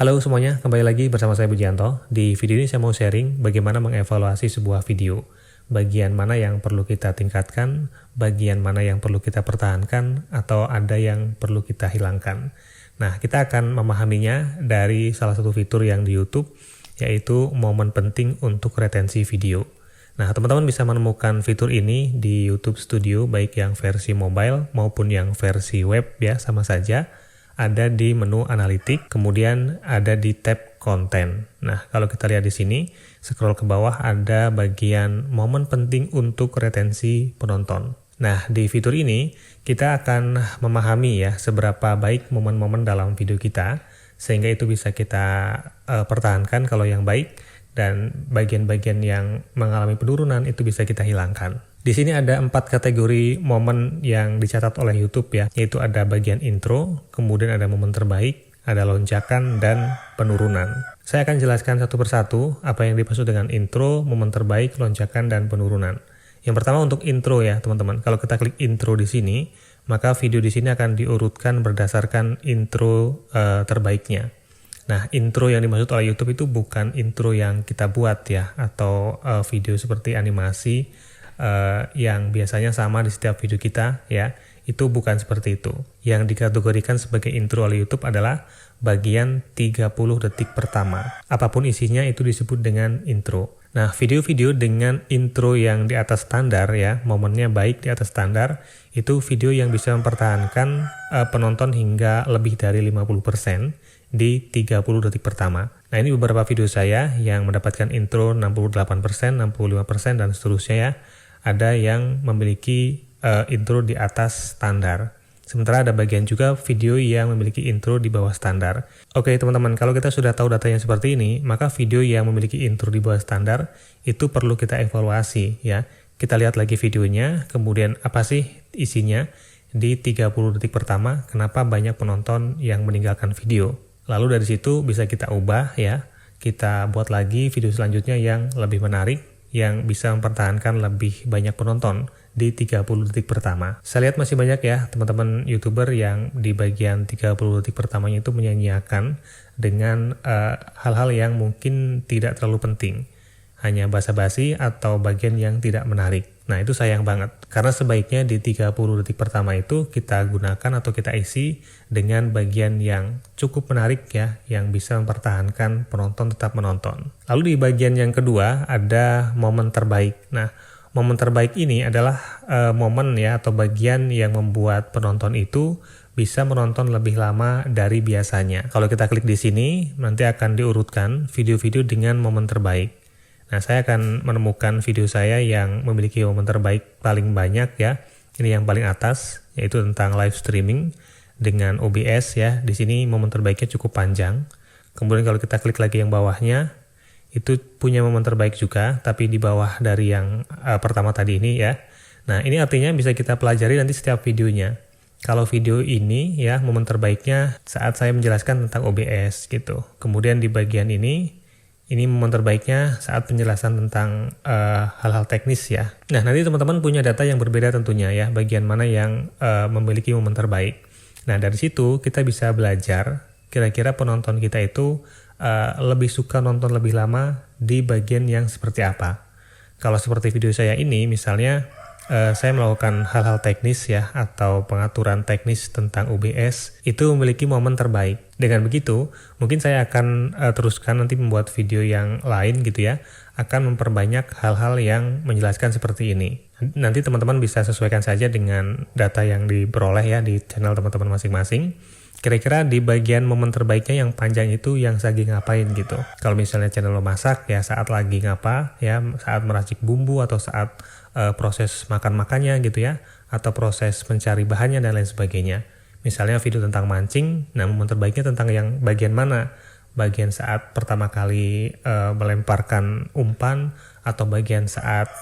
Halo semuanya, kembali lagi bersama saya Budianto. Di video ini saya mau sharing bagaimana mengevaluasi sebuah video. Bagian mana yang perlu kita tingkatkan, bagian mana yang perlu kita pertahankan, atau ada yang perlu kita hilangkan. Nah, kita akan memahaminya dari salah satu fitur yang di YouTube, yaitu momen penting untuk retensi video. Nah, teman-teman bisa menemukan fitur ini di YouTube Studio, baik yang versi mobile maupun yang versi web ya, sama saja. Ada di menu analitik, kemudian ada di tab konten. Nah, kalau kita lihat di sini, scroll ke bawah ada bagian momen penting untuk retensi penonton. Nah, di fitur ini kita akan memahami ya seberapa baik momen-momen dalam video kita, sehingga itu bisa kita pertahankan kalau yang baik, dan bagian-bagian yang mengalami penurunan itu bisa kita hilangkan. Di sini ada 4 kategori momen yang dicatat oleh YouTube ya, yaitu ada bagian intro, kemudian ada momen terbaik, ada lonjakan, dan penurunan. Saya akan jelaskan satu persatu apa yang dimaksud dengan intro, momen terbaik, lonjakan, dan penurunan. Yang pertama untuk intro ya teman-teman. Kalau kita klik intro di sini, maka video di sini akan diurutkan berdasarkan intro terbaiknya. Nah, intro yang dimaksud oleh YouTube itu bukan intro yang kita buat ya, atau video seperti animasi yang biasanya sama di setiap video kita ya, itu bukan seperti itu. Yang dikategorikan sebagai intro oleh YouTube adalah bagian 30 detik pertama. Apapun isinya itu disebut dengan intro. Nah, video-video dengan intro yang di atas standar ya, momennya baik di atas standar, itu video yang bisa mempertahankan penonton hingga lebih dari 50% di 30 detik pertama. Nah, ini beberapa video saya yang mendapatkan intro 68%, 65%, dan seterusnya ya. Ada yang memiliki intro di atas standar. Sementara ada bagian juga video yang memiliki intro di bawah standar. Oke teman-teman, kalau kita sudah tahu datanya seperti ini, maka video yang memiliki intro di bawah standar itu perlu kita evaluasi ya. Kita lihat lagi videonya, kemudian apa sih isinya di 30 detik pertama, kenapa banyak penonton yang meninggalkan video. Lalu dari situ bisa kita ubah ya, kita buat lagi video selanjutnya yang lebih menarik, yang bisa mempertahankan lebih banyak penonton di 30 detik pertama. Saya lihat masih banyak ya teman-teman YouTuber yang di bagian 30 detik pertamanya itu menyanyiakan dengan hal-hal yang mungkin tidak terlalu penting. Hanya basa-basi atau bagian yang tidak menarik. Nah, itu sayang banget. Karena sebaiknya di 30 detik pertama itu kita gunakan atau kita isi dengan bagian yang cukup menarik ya, yang bisa mempertahankan penonton tetap menonton. Lalu di bagian yang kedua ada momen terbaik. Nah, momen terbaik ini adalah momen ya atau bagian yang membuat penonton itu bisa menonton lebih lama dari biasanya. Kalau kita klik di sini, nanti akan diurutkan video-video dengan momen terbaik. Nah, saya akan menemukan video saya yang memiliki momen terbaik paling banyak ya. Ini yang paling atas, yaitu tentang live streaming dengan OBS ya. Di sini momen terbaiknya cukup panjang. Kemudian kalau kita klik lagi yang bawahnya, itu punya momen terbaik juga, tapi di bawah dari yang pertama tadi ini ya. Nah, ini artinya bisa kita pelajari nanti setiap videonya. Kalau video ini ya, momen terbaiknya saat saya menjelaskan tentang OBS gitu. Kemudian di bagian ini momen terbaiknya saat penjelasan tentang hal-hal teknis ya. Nah, nanti teman-teman punya data yang berbeda tentunya ya, bagian mana yang memiliki momen terbaik. Nah, dari situ kita bisa belajar kira-kira penonton kita itu lebih suka nonton lebih lama di bagian yang seperti apa. Kalau seperti video saya ini, misalnya saya melakukan hal-hal teknis ya, atau pengaturan teknis tentang OBS, itu memiliki momen terbaik. Dengan begitu, mungkin saya akan teruskan nanti membuat video yang lain gitu ya, akan memperbanyak hal-hal yang menjelaskan seperti ini. Nanti teman-teman bisa sesuaikan saja dengan data yang diperoleh ya di channel teman-teman masing-masing. Kira-kira di bagian momen terbaiknya yang panjang itu yang lagi ngapain gitu. Kalau misalnya channel masak ya saat lagi ngapa ya, saat meracik bumbu atau saat proses makan-makannya gitu ya, atau proses mencari bahannya dan lain sebagainya. Misalnya video tentang mancing, nah momen terbaiknya tentang yang bagian mana? Bagian saat pertama kali melemparkan umpan, atau bagian saat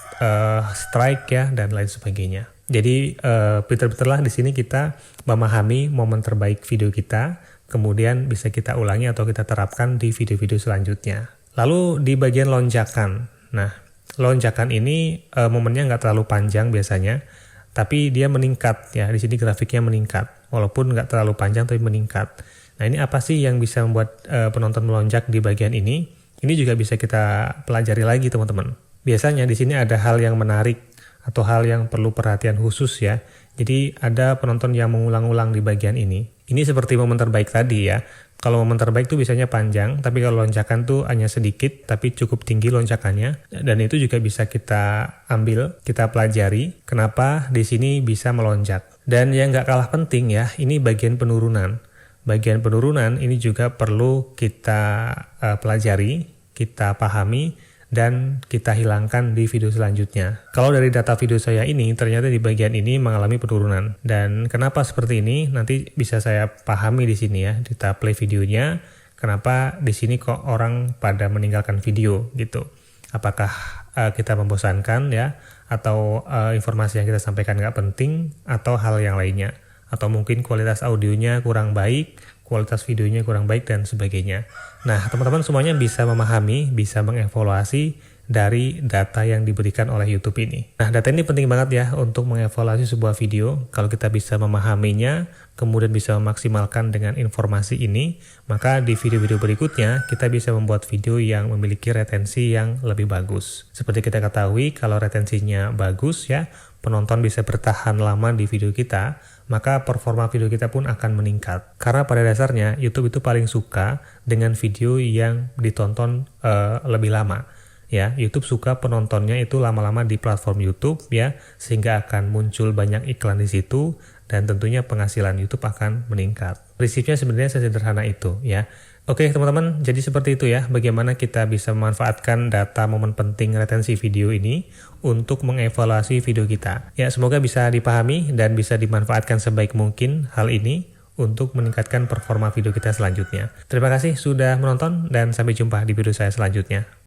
strike ya, dan lain sebagainya. Jadi pinter-pinterlah di sini kita memahami momen terbaik video kita, kemudian bisa kita ulangi atau kita terapkan di video-video selanjutnya. Lalu di bagian lonjakan. Nah, lonjakan ini momennya nggak terlalu panjang biasanya, tapi dia meningkat ya. Di sini grafiknya meningkat, walaupun nggak terlalu panjang tapi meningkat. Nah, ini apa sih yang bisa membuat penonton melonjak di bagian ini? Ini juga bisa kita pelajari lagi, teman-teman. Biasanya di sini ada hal yang menarik atau hal yang perlu perhatian khusus ya. Jadi ada penonton yang mengulang-ulang di bagian ini. Ini seperti momen terbaik tadi ya. Kalau momen terbaik tuh biasanya panjang, tapi kalau lonjakan tuh hanya sedikit, tapi cukup tinggi lonjakannya. Dan itu juga bisa kita ambil, kita pelajari, kenapa di sini bisa melonjak. Dan yang nggak kalah penting ya, ini bagian penurunan. Bagian penurunan ini juga perlu kita pelajari, kita pahami, dan kita hilangkan di video selanjutnya. Kalau dari data video saya ini, ternyata di bagian ini mengalami penurunan. Dan kenapa seperti ini? Nanti bisa saya pahami di sini ya, kita play videonya. Kenapa di sini kok orang pada meninggalkan video gitu? Apakah kita membosankan ya? Atau informasi yang kita sampaikan nggak penting? Atau hal yang lainnya? Atau mungkin kualitas audionya kurang baik, kualitas videonya kurang baik, dan sebagainya. Nah, teman-teman semuanya bisa memahami, bisa mengevaluasi dari data yang diberikan oleh YouTube ini. Nah, data ini penting banget ya untuk mengevaluasi sebuah video. Kalau kita bisa memahaminya, kemudian bisa memaksimalkan dengan informasi ini, maka di video-video berikutnya kita bisa membuat video yang memiliki retensi yang lebih bagus. Seperti kita ketahui, kalau retensinya bagus ya, penonton bisa bertahan lama di video kita, maka performa video kita pun akan meningkat. Karena pada dasarnya YouTube itu paling suka dengan video yang ditonton lebih lama. Ya, YouTube suka penontonnya itu lama-lama di platform YouTube ya, sehingga akan muncul banyak iklan di situ dan tentunya penghasilan YouTube akan meningkat. Prinsipnya sebenarnya sesederhana itu ya. Oke teman-teman, jadi seperti itu ya bagaimana kita bisa memanfaatkan data momen penting retensi video ini untuk mengevaluasi video kita. Ya, semoga bisa dipahami dan bisa dimanfaatkan sebaik mungkin hal ini untuk meningkatkan performa video kita selanjutnya. Terima kasih sudah menonton dan sampai jumpa di video saya selanjutnya.